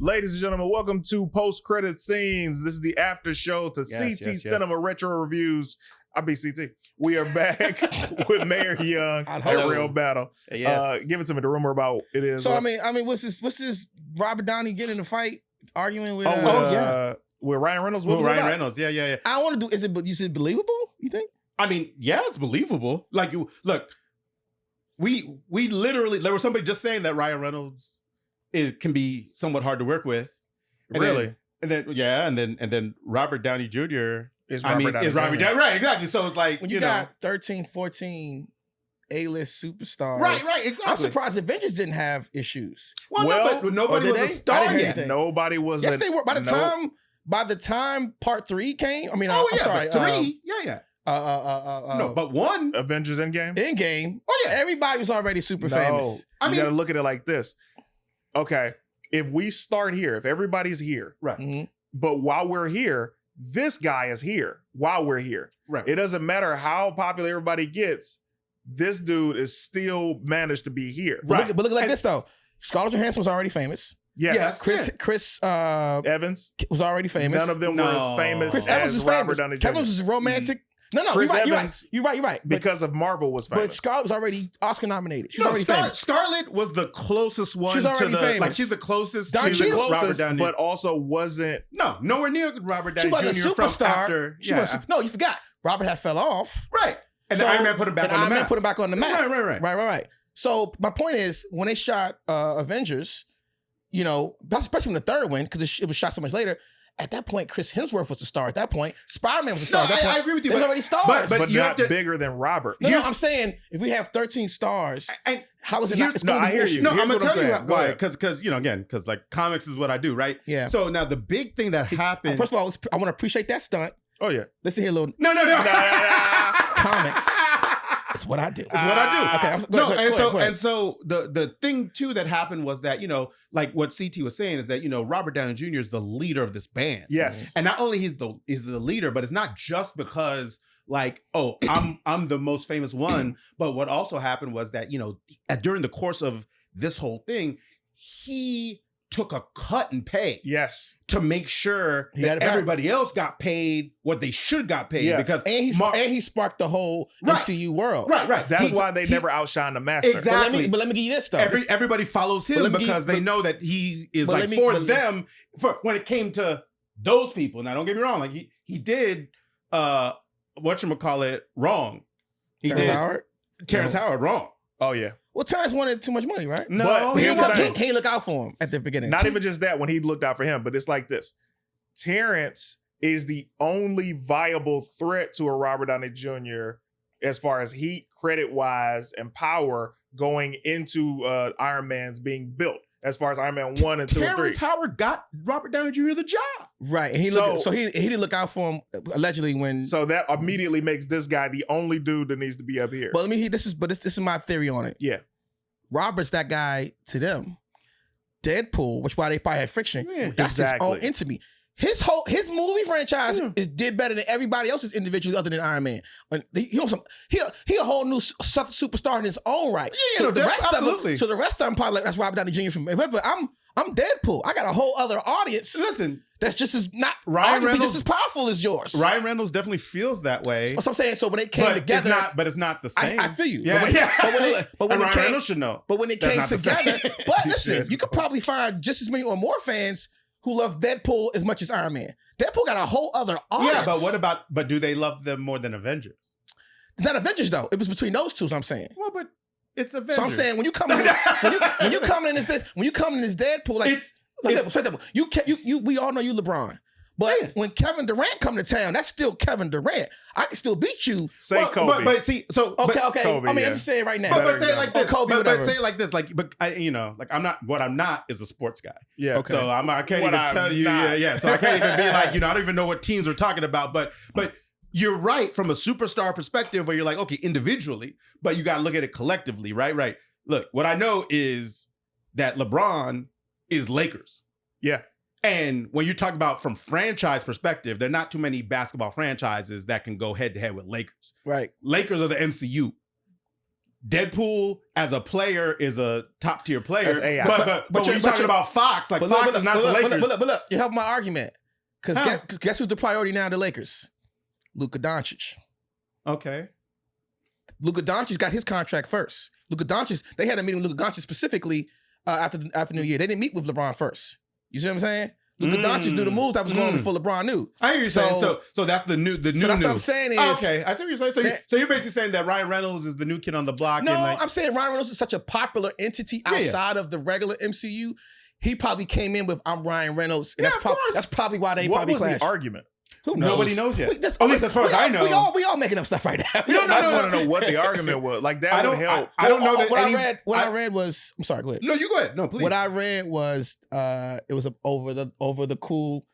Ladies and gentlemen, welcome to Post-Credit Scenes. This is the after show to CT Cinema Retro Reviews. I'll be CT. We are back with Mayor Young at Real Battle. Yes. Giving some of the rumor about it is. So I mean, what's this? Robert Downey getting in a fight, arguing with? With Ryan Reynolds. With Ryan Reynolds. Yeah. I want to do. Is it? You said believable? You think? I mean, yeah, it's believable. Like you look, we literally there was somebody just saying that Ryan Reynolds can be somewhat hard to work with. Really? And then Robert Downey Jr. is Robert Downey. Right, exactly. So it's like when you got 13, 14 A-list superstars. Right, exactly. I'm surprised Avengers didn't have issues. Well, but nobody was a star yet. Nobody was. Yes, they were. By the time Part 3 came, I mean, I'm sorry, 3. Yeah. No, but 1. Avengers Endgame. Endgame. Oh yeah, everybody was already super famous. You got to look at it like this. Okay, if we start here, if everybody's here, right. Mm-hmm. But while we're here, this guy is here. While we're here, right. It doesn't matter how popular everybody gets. This dude is still managed to be here. Right. But look at this though. Scarlett Johansson was already famous. Yes. Chris Evans was already famous. None of them were as famous. Chris Evans was Robert famous. Downey Jr. Kevin was romantic. No, Chris you're right. Because of Marvel was famous. But Scarlett was already Oscar nominated. She's already famous. Scarlett was the closest one. She's already famous. Like she's the closest. Don to Cheadle, Robert Downey, but also wasn't. Nowhere near Robert Downey Jr. She wasn't a superstar. No, you forgot. Robert had fell off. Right. And then Iron Man put him back on the map. Iron Man put him back on the map. Right. So my point is, when they shot Avengers, especially when the third one, because it was shot so much later. At that point, Chris Hemsworth was the star. At that point, Spider-Man was the star. At that point, I agree with you. There's already stars, but you have to bigger than Robert. No, I'm saying if we have 13 stars, and how is it not? It's I hear you. No, I'm gonna tell you why. Because like comics is what I do, right? Yeah. So now the big thing that happened. First of all, I want to appreciate that stunt. Oh yeah. Listen here, little. No. Comics. It's what I do. It's what I do. Okay. Go ahead. And so the thing too that happened was that like what CT was saying is that Robert Downey Jr. is the leader of this band. Yes. And not only is the leader, but it's not just because like I'm the most famous one. But what also happened was that during the course of this whole thing, he took a cut in pay. Yes. To make sure that everybody else got paid what they should got paid. Yes. Because he sparked the whole MCU world. Right. That's why they never outshined the master. Exactly. But let me give you this though. Everybody follows him because they know that he is them for when it came to those people. Now don't get me wrong, like he did whatchamacallit wrong. Terrence Howard wrong. Oh yeah. Well, Terrence wanted too much money, right? No, he ain't look out for him at the beginning. Not even just that, when he looked out for him, but it's like this. Terrence is the only viable threat to a Robert Downey Jr. as far as heat, credit-wise, and power going into Iron Man's being built. As far as Iron Man 1 and 2 and 3. Terrence Howard got Robert Downey Jr. the job. Right. And he didn't look out for him allegedly when. So that immediately makes this guy the only dude that needs to be up here. But this is my theory on it. Yeah. Robert's that guy to them. Deadpool, which why they probably had friction. Yeah, that's exactly. his own entity. His movie franchise did better than everybody else's individually other than Iron Man. He a whole new superstar in his own right. Yeah, so the rest of them probably like that's Robert Downey Jr. from. But I'm Deadpool. I got a whole other audience. Listen, that's just as not just as powerful as yours. Ryan Reynolds definitely feels that way. That's what I'm saying. So when they came together, it's not the same. I feel you. Yeah, but when Ryan Reynolds should know. But when it came together, but listen, you could probably find just as many or more fans who love Deadpool as much as Iron Man. Deadpool got a whole other audience. Yeah, but do they love them more than Avengers? It's not Avengers though. It was between those two. So I'm saying. Well, but it's Avengers. So I'm saying when you come in, when you come in as Deadpool, like we all know you LeBron. But when Kevin Durant come to town, that's still Kevin Durant. I can still beat you. Kobe. But see, so okay. Kobe, I'm just saying right now. But say it like this. Kobe, but say it like this. Like, but I'm not. What I'm not is a sports guy. Yeah. Okay. So I can't even tell you. Yeah. So I can't even be like, I don't even know what teams we're talking about. But you're right from a superstar perspective, where you're like, okay, individually, but you got to look at it collectively, right? Right. Look, what I know is that LeBron is Lakers. Yeah. And when you talk about from franchise perspective, there are not too many basketball franchises that can go head to head with Lakers. Right. Lakers are the MCU. Deadpool as a player is a top tier player. That's AI. But when you're talking about Fox, like Fox is not the Lakers. But look, you help my argument. Because guess who's the priority now? The Lakers, Luka Doncic. Okay. Luka Doncic got his contract first. Luka Doncic, they had a meeting with Luka Doncic specifically after New Year. They didn't meet with LeBron first. You see what I'm saying? Luka Doncic knew the moves that was going on before LeBron knew. I hear you saying. So that's the new. So that's what I'm saying is. Okay, I see what you're saying. So you're basically saying that Ryan Reynolds is the new kid on the block. No, and like, I'm saying Ryan Reynolds is such a popular entity outside of the regular MCU. He probably came in with I'm Ryan Reynolds. And that's probably why they probably clashed. What was the argument? Who knows? Nobody knows yet. At least as far as I know. We all making up stuff right now. I just want to know what the argument was. Like that would help. I don't know that what I read was. I'm sorry. Go ahead. No, you go ahead. No, please. What I read was it was over the cool,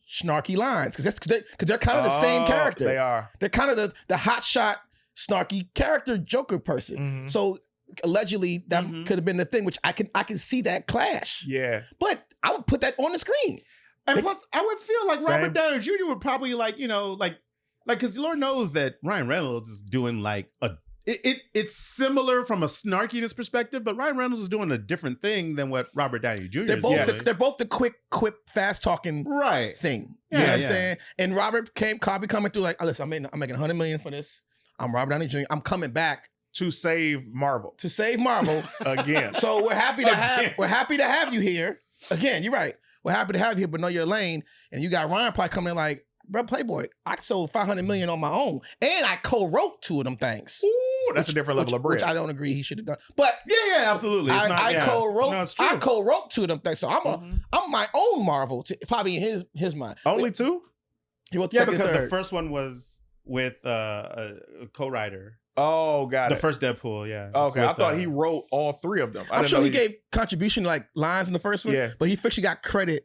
snarky lines because they're kind of the same character. They are. They're kind of the hot shot, snarky character Joker person. Mm-hmm. So allegedly that could have been the thing, which I can see that clash. Yeah. But I would put that on the screen. And plus, I would feel like Robert Downey Jr. would probably because Lord knows that Ryan Reynolds is doing it's similar from a snarkiness perspective, but Ryan Reynolds is doing a different thing than what Robert Downey Jr. They're both the quick, fast talking thing. You know what I'm saying? And Robert Cobb coming through like, listen, I'm making $100 million for this. I'm Robert Downey Jr. I'm coming back to save Marvel. Again. So we're happy to have you here. Again, you're right. We're happy to have you here, but know your lane. And you got Ryan probably coming in like, bro, Playboy, I sold $500 million on my own. And I co-wrote 2 of them things. Ooh, that's a different level of bread. Which I don't agree he should have done. But yeah, absolutely. I co-wrote 2 of them things. So I'm my own Marvel, probably in his mind. Only 2? He wrote because the first one was with a co-writer. Oh, got it. The first Deadpool, yeah. Okay, I thought he wrote all 3 of them. I'm sure he gave contribution like lines in the first one, but he officially got credit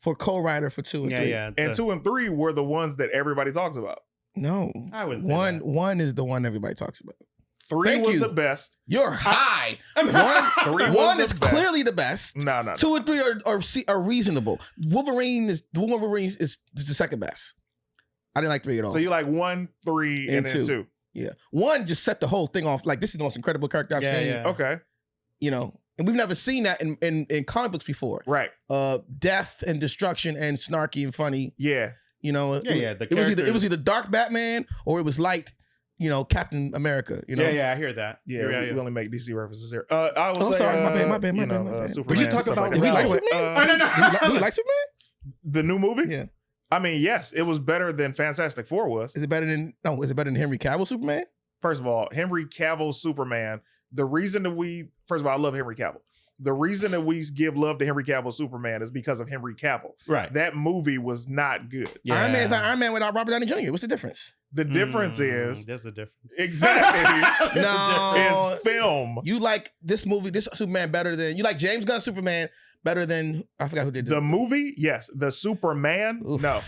for co-writer for 2 and 3. Yeah, and 2 and 3 were the ones that everybody talks about. No, I wouldn't say that. One is the one everybody talks about. 3 was the best. You're high. One is clearly the best. No. 2 and 3 are reasonable. Wolverine is the second best. I didn't like 3 at all. So you like 1, 3, and then 2. Yeah. 1 just set the whole thing off. Like, this is the most incredible character I've seen. Yeah. Okay. You know, and we've never seen that in comic books before. Right. Death and destruction and snarky and funny. Yeah. You know, it was either dark Batman or it was light, Captain America. You know. Yeah, I hear that. Yeah, we only make DC references here. Sorry, my bad. Would you talk about? Do we like Superman? Do we like Superman? The new movie? Yeah. I mean, yes, it was better than Fantastic Four was. Is it better than Henry Cavill Superman? First of all, Henry Cavill Superman, I love Henry Cavill. The reason that we give love to Henry Cavill Superman is because of Henry Cavill. Right. That movie was not good. Yeah. Iron Man is not Iron Man without Robert Downey Jr. What's the difference? The difference is... There's a difference. Exactly. No. It's film. You like this movie, this Superman better than... You like James Gunn Superman better than... I forgot who did the movie? Yes. The Superman? Oof. No.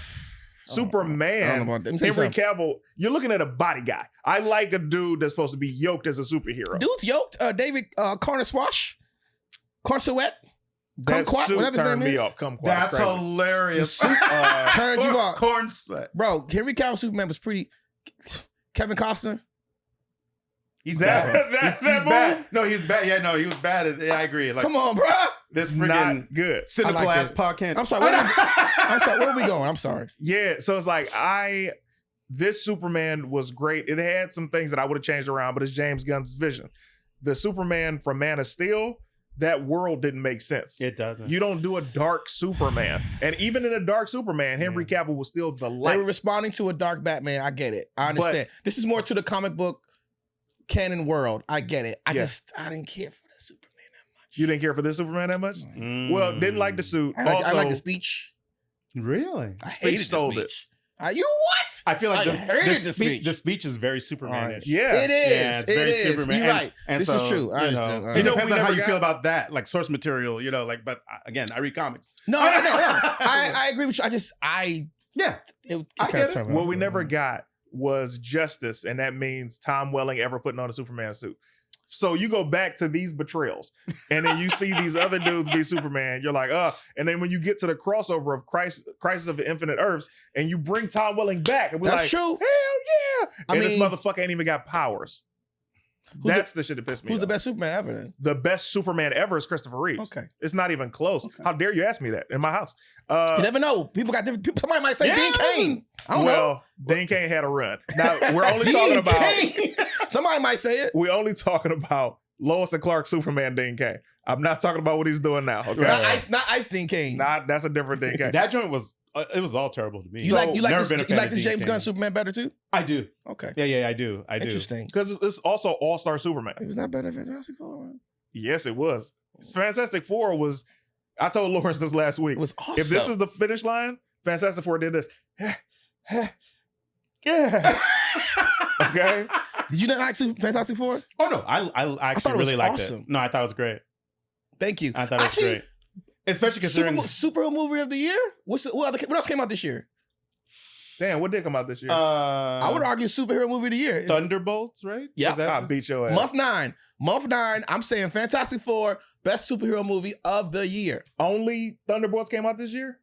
Superman, Henry Cavill, you're looking at a body guy. I like a dude that's supposed to be yoked as a superhero. Dude's yoked. David Cornswet. That suit turned me off. That's hilarious. Turned you off. Cornswet. Bro, Henry Cavill Superman was pretty... Kevin Costner? He's bad. He's bad. No, he's bad. Yeah, no, he was bad. Yeah, I agree. Like, come on, bro. This not good. Cynical ass podcast. I'm sorry. Where are we going? I'm sorry. Yeah, so it's like this Superman was great. It had some things that I would have changed around, but it's James Gunn's vision. The Superman from Man of Steel, that world didn't make sense. It doesn't. You don't do a dark Superman. And even in a dark Superman, Henry Cavill was still the light. They were responding to a dark Batman. I get it. I understand. This is more to the comic book canon world. I get it. I didn't care for the Superman that much. You didn't care for this Superman that much? Well, didn't like the suit. I like the speech. Really? I hated the speech. You what? I feel like the speech is very Superman-ish. Yeah. It is. Yeah, it's very Superman. You're right. And this is true. It depends on how you feel about that, like source material, but again, I read comics. No. I agree with you. I get it. What we never got was justice, and that means Tom Welling ever putting on a Superman suit. So you go back to these betrayals, and then you see these other dudes be Superman. You're like, and then when you get to the crossover of Crisis of Infinite Earths, and you bring Tom Welling back, and we're That's true. Hell yeah! And this motherfucker ain't even got powers. That's the shit that pissed me off. Who's the best Superman ever then? The best Superman ever is Christopher Reeves. Okay. It's not even close. Okay. How dare you ask me that in my house? You never know. People got different. Somebody might say Dean Cain. I don't know. Dean Cain had a run. Now we're only talking about. Somebody might say it. We're only talking about Lois and Clark Superman Dean Cain. I'm not talking about what he's doing now. Okay? Not Ice Dean Cain. That's a different Dean Cain. That joint was. It was all terrible to me. You like this James Gunn Superman better too? I do. Okay. Yeah, I do. Interesting. Because it's also All-Star Superman. It was not better than Fantastic Four. Man. Yes, it was. Fantastic Four was. I told Lawrence this last week. It was awesome. If this is the finish line, Fantastic Four did this. Yeah. Okay. Did you not like Fantastic Four? Oh no, I actually really liked it. No, I thought it was great. Thank you. I thought it was great. Especially considering superhero movie of the year. What else came out this year? Damn, what did come out this year? I would argue superhero movie of the year. Thunderbolts, right? Yeah, I beat your ass. Month 9. I'm saying Fantastic Four, best superhero movie of the year. Only Thunderbolts came out this year.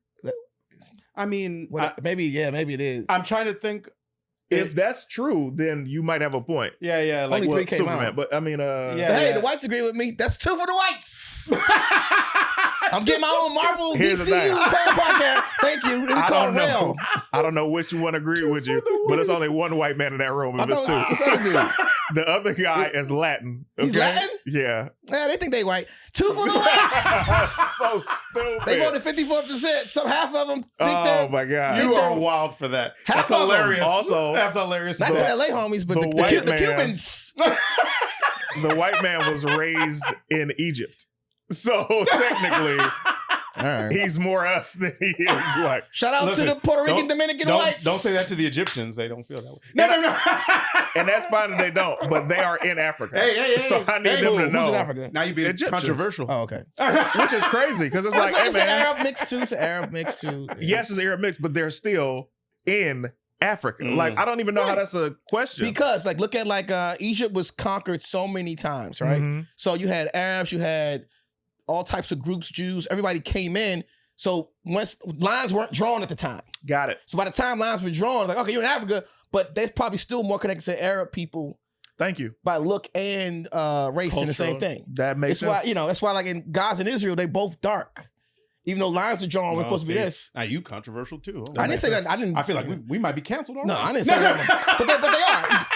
I mean, maybe it is. I'm trying to think. If that's true, then you might have a point. Yeah. Like only 3 came Superman, out. But I mean, hey, the whites agree with me. That's 2 for the whites. I'm getting my own Marvel DCU podcast. Thank you. We call it Rail. I don't know which one agree with you, but it's only one white man in that room. If it's 2. The other guy is Latin. Okay? He's Latin? Yeah. They think they white. 2 for the whites. So stupid. They voted 54%. Some half of them think they're. Oh my God. You are wild for that. That's hilarious. Also, that's hilarious. Not the LA homies, but the Cubans. The white man was raised in Egypt. So technically, he's more us than he is white. Shout out to the Puerto Rican Dominican whites. Don't say that to the Egyptians. They don't feel that way. No. And that's fine if they don't, but they are in Africa. Hey. So I need them to know. Who's in Africa? Now you're being controversial. Oh, okay. Which is crazy because it's like, it's an Arab mix too. It's an Arab mix too. Yes, it's Arab mix, but they're still in Africa. Like, I don't even know how that's a question. Because look at Egypt was conquered so many times, right? Mm-hmm. So you had Arabs, you had all types of groups, Jews, everybody came in. So once lines weren't drawn at the time. Got it. So by the time lines were drawn, like, okay, you're in Africa, but they're probably still more connected to Arab people. Thank you. By look and race in the same thing. That makes sense. That's why like in Gaza and Israel, they both dark. Even though lines are drawn, we're supposed to be this. Now you controversial too. I didn't say that. I feel like we might be canceled already. No, I didn't say that. But they are.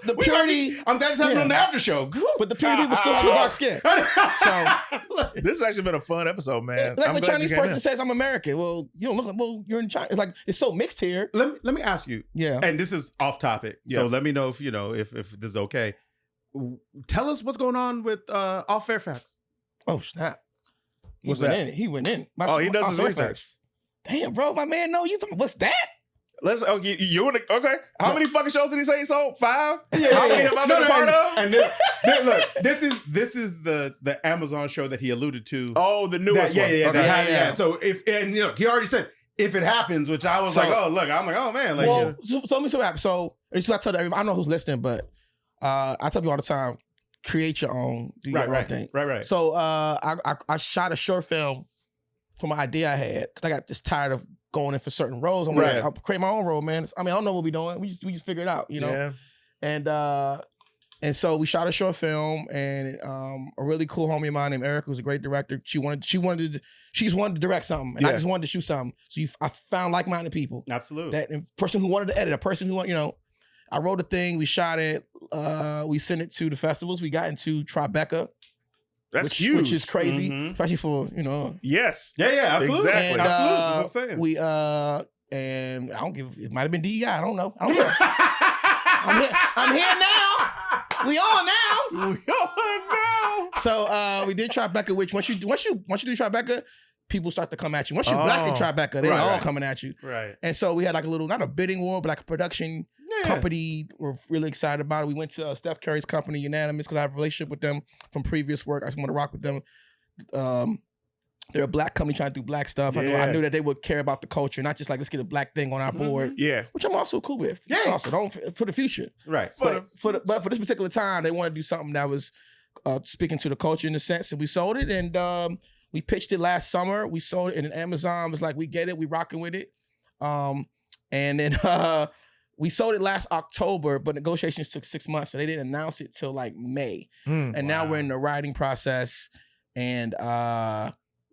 The purity. I'm glad it's happening on the after show. But the purity people still have a dark skin. So this has actually been a fun episode, man. Like when a Chinese person says I'm American, well, you don't look like, well, you're in China. It's like it's so mixed here. Let me ask you. Yeah. And this is off topic. Yeah. So let me know if this is okay. Tell us what's going on with Off Fairfax. Oh snap. What's that? He went in. He does his research. Damn, bro, my man, no, what's that? Okay. How many fucking shows did he say he sold? 5? Yeah. How many have I been a part of? And then, look, this is the Amazon show that he alluded to. Oh, the newest one. Yeah. So he already said if it happens, which I was I'm like, oh man, like. Well, so let me see what happens. So it's I tell everybody, I don't know who's listening, but I tell people all the time, create your own, do your own thing. Right. So I shot a short film for my idea I had because I got just tired of going in for certain roles. I'm like, I'll create my own role, man. I mean, I don't know what we're doing. We just figure it out, you know. Yeah. And so we shot a short film, and a really cool homie of mine named Erica, who's a great director. She wanted to direct something, and I just wanted to shoot something. So I found like-minded people. Absolutely. That person who wanted to edit, a person who wanted, I wrote a thing, we shot it, we sent it to the festivals. We got into Tribeca. That's huge. Which is crazy, especially for, Yes. Yeah, absolutely. Exactly. And, That's what I'm saying. We, and I don't give, it might have been DEI, I don't know. I'm here now. We on now. So we did Tribeca, which once you do Tribeca, people start to come at you. Once you black in Tribeca, they're all coming at you. Right. And so we had like a little, not a bidding war, but like a production company. We're really excited about it. We went to Steph Curry's company, Unanimous, because I have a relationship with them from previous work. I just want to rock with them. They're a black company trying to do black stuff. Yeah. I knew that they would care about the culture, not just like, let's get a black thing on our board. Yeah. Which I'm also cool with. Yeah. Also, for the future. Right. But for this particular time, they wanted to do something that was speaking to the culture in a sense, and we sold it. And we pitched it last summer. We sold it, and Amazon was like, we get it. We rocking with it. And then we sold it last October, but negotiations took 6 months, so they didn't announce it till like May. And now we're in the writing process, and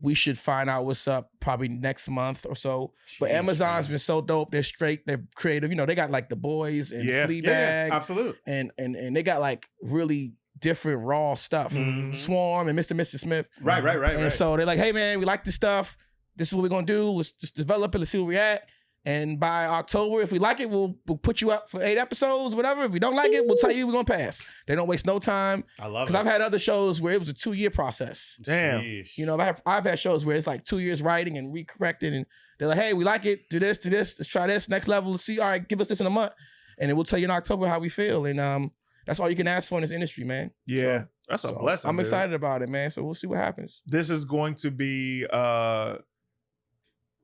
we should find out what's up probably next month or so. But Amazon's been so dope. They're straight. They're creative. You know, they got like The Boys and Fleabag. Absolutely. And they got like really different raw stuff. Swarm and Mr. and Mrs. Smith. Right. And so they're like, hey man, we like this stuff. This is what we're gonna do. Let's just develop it. Let's see where we're at. And by October, if we like it, we'll put you up for 8 episodes, whatever. If we don't like it, we'll tell you we're gonna pass. They don't waste no time. I love it. Because I've had other shows where it was a 2-year process. Damn. Sheesh. You know, I've had shows where it's like 2 years writing and recorrecting, and they're like, hey, we like it, do this, let's try this, next level, let's see, all right, give us this in a month. And then we'll tell you in October how we feel. And that's all you can ask for in this industry, man. Yeah. That's a blessing. I'm excited about it, man. So we'll see what happens. This is going to be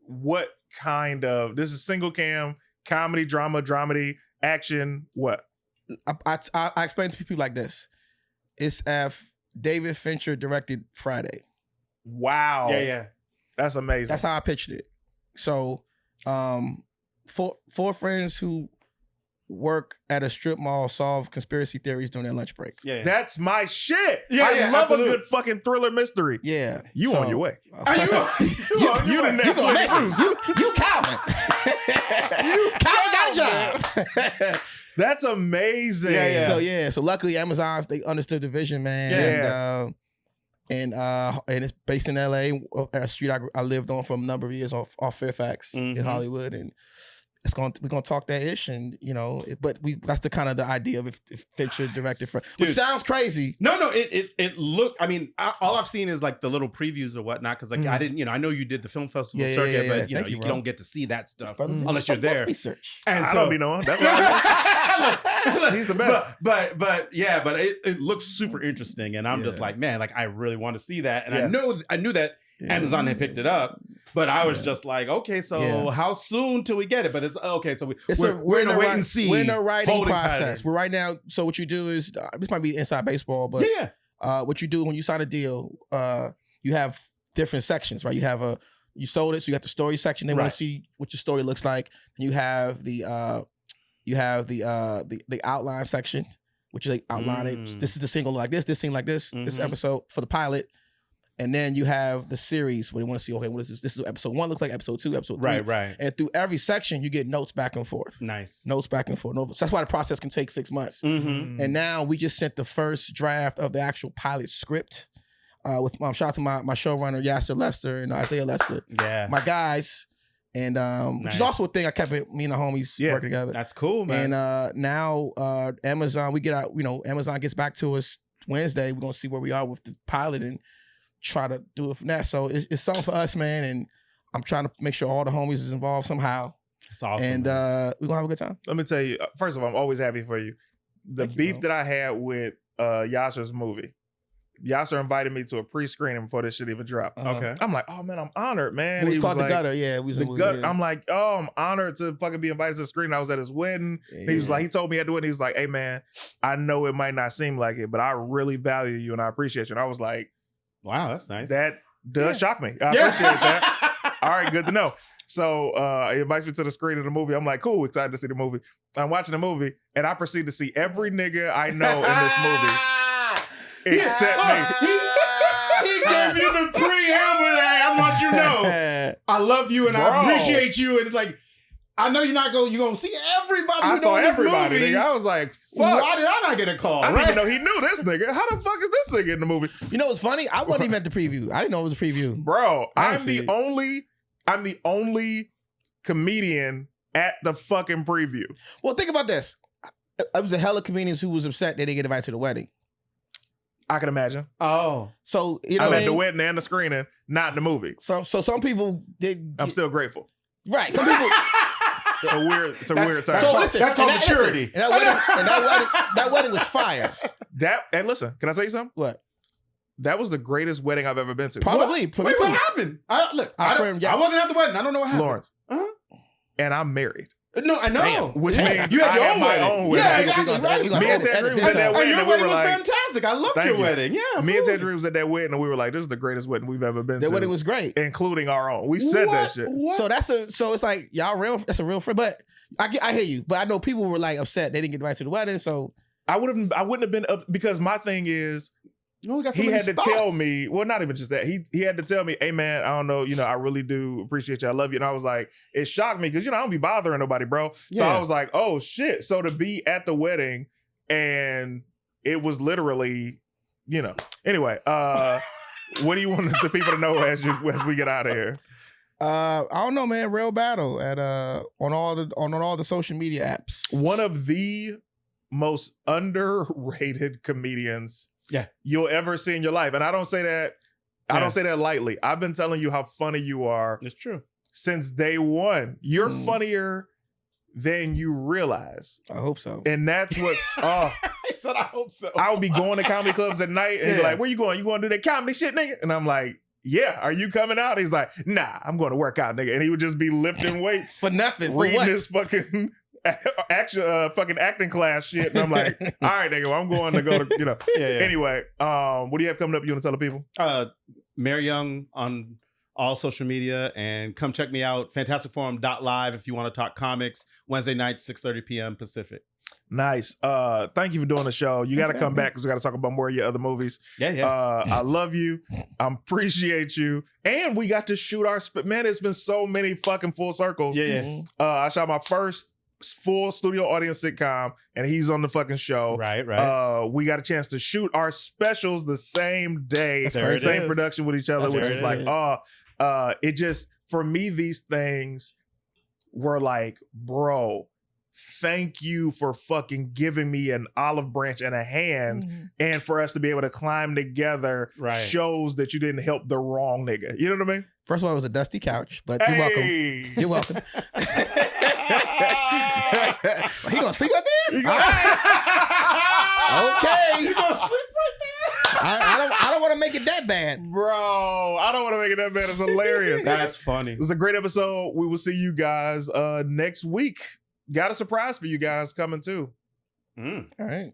what kind of, this is single cam, comedy, drama, dramedy, action, what? I explain to people like this. It's if David Fincher directed Friday. Wow. Yeah. That's amazing. That's how I pitched it. So 4 friends who work at a strip mall solve conspiracy theories during their lunch break. Yeah. That's my shit. Yeah, I love absolutely. a good fucking thriller mystery. Yeah. You on your way. Are you on your way? the next level. You Calvin. Calvin got a job. That's amazing. So luckily Amazon, they understood the vision, man. And it's based in LA, a street I lived on for a number of years off Fairfax in Hollywood, and we're gonna talk that ish, and you know, but that's the kind of the idea of if Fincher directed for, which sounds crazy. No, it looked. I mean, all I've seen is like the little previews or whatnot, because like I didn't, you know, I know you did the film festival circuit, but you know, you don't get to see that stuff unless you're there. Research. And I don't be knowing. That's why he's the best. But it looks super interesting, and I'm just like, man, like I really want to see that, and I knew that Amazon had picked it up. But I was just like, okay, so how soon till we get it? But it's okay, so we're in a wait and see. We're in a writing process. We're right now. So what you do is, this might be inside baseball, but what you do when you sign a deal, you have different sections, right? You sold it, so you got the story section. They want to see what your story looks like. And you have the outline section, which is like outline it. This is the single like this scene like this, this episode for the pilot. And then you have the series where they want to see, okay, what is this? This is episode 1 looks like, episode 2, episode 3. Right. And through every section, you get notes back and forth. Nice. Notes back and forth. So that's why the process can take 6 months. And now we just sent the first draft of the actual pilot script with shout out to my showrunner, Yasser Lester and Isaiah Lester. Yeah. My guys. And which is also a thing I kept it, me and the homies working together. That's cool, man. And now Amazon, we get out, you know, Amazon gets back to us Wednesday. We're going to see where we are with the pilot and try to do it from that. So it's something for us, man. And I'm trying to make sure all the homies is involved somehow. That's awesome. And we're going to have a good time. Let me tell you, first of all, I'm always happy for you. The beef that I had with Yasser's movie, Yasser invited me to a pre-screening before this shit even dropped. Okay. I'm like, oh man, I'm honored, man. It was called The Gutter. Yeah, I'm like, oh, I'm honored to fucking be invited to the screening. I was at his wedding. He was like, he told me at the wedding, he was like, hey man, I know it might not seem like it, but I really value you and I appreciate you. And I was like, wow, that's nice. That does shock me. I appreciate that. All right, good to know. So he invites me to the screening of the movie. I'm like, cool, excited to see the movie. I'm watching the movie, and I proceed to see every nigga I know in this movie except me. He gave you the preamble that I want you to know. I love you and I appreciate you. And it's like, I know you're gonna see everybody. I saw everybody. Movie. Nigga. I was like, fuck. Why did I not get a call? I didn't even know he knew this nigga. How the fuck is this nigga in the movie? You know what's funny? I wasn't even at the preview. I didn't know it was a preview. Bro, I'm the only comedian at the fucking preview. Well, think about this. I was a hella comedians who was upset they didn't get invited to the wedding. I can imagine. Oh. So, you know I'm what I at mean? the wedding and the screening, not in the movie. So some people did. I'm still grateful. Right. Some people. It's a weird time. So listen, that's called maturity. And that wedding was fire. And listen, can I tell you something? What? That was the greatest wedding I've ever been to. Probably. Wait, what happened? I wasn't at the wedding. I don't know what happened. Lawrence. And I'm married. No, I know. Damn. Which means you had your I own had wedding. my own wedding. Yeah, exactly. Me and Tangerine was at that wedding. Your And we wedding were was like, fantastic. I loved your wedding. Yeah, absolutely. Me and Tangerine was at that wedding, and we were like, "This is the greatest wedding we've ever been to." That wedding was great, including our own. We said that shit. What? So it's like y'all real. That's a real friend. But I hear you, but I know people were like upset they didn't get invited to the wedding, so I wouldn't have been up because my thing is he had to tell me, well, not even just that. He had to tell me, hey man, I don't know, I really do appreciate you. I love you. And I was like, it shocked me because I don't be bothering nobody, bro. So I was like, oh shit. So to be at the wedding and it was literally, Anyway, what do you want the people to know as we get out of here? I don't know, man. Real battle at on all the social media apps. One of the most underrated comedians you'll ever see in your life. And I don't say that I don't say that lightly. I've been telling you how funny you are. It's true. Since day one. You're funnier than you realize. I hope so. And that's what's He said I hope so. I would be going to comedy clubs at night and he'd be like, where you going? You going to do that comedy shit, nigga? And I'm like, yeah, are you coming out? He's like, nah, I'm going to work out, nigga. And he would just be lifting weights. For nothing. Reading For what? this fucking fucking acting class shit. And I'm like, all right, nigga, well, I'm going to go to, Anyway, what do you have coming up you want to tell the people? Mary Young on all social media, and come check me out, fantasticforum.live if you want to talk comics, Wednesday night, 6:30 p.m. Pacific. Nice. Thank you for doing the show. You got to come back because we got to talk about more of your other movies. I love you. I appreciate you. And we got to shoot our... Man, it's been so many fucking full circles. I shot my first full studio audience sitcom, and he's on the fucking show. Right. We got a chance to shoot our specials the same day. Same production with each other, which is like, it just... For me, these things were like, bro... Thank you for fucking giving me an olive branch and a hand, and for us to be able to climb together shows that you didn't help the wrong nigga. You know what I mean? First of all, it was a dusty couch, but you're welcome. You're welcome. He gonna sleep out there? Okay. You gonna sleep right there? I don't want to make it that bad. Bro, I don't want to make it that bad. It's hilarious. That's funny. It was a great episode. We will see you guys next week. Got a surprise for you guys coming too. All right.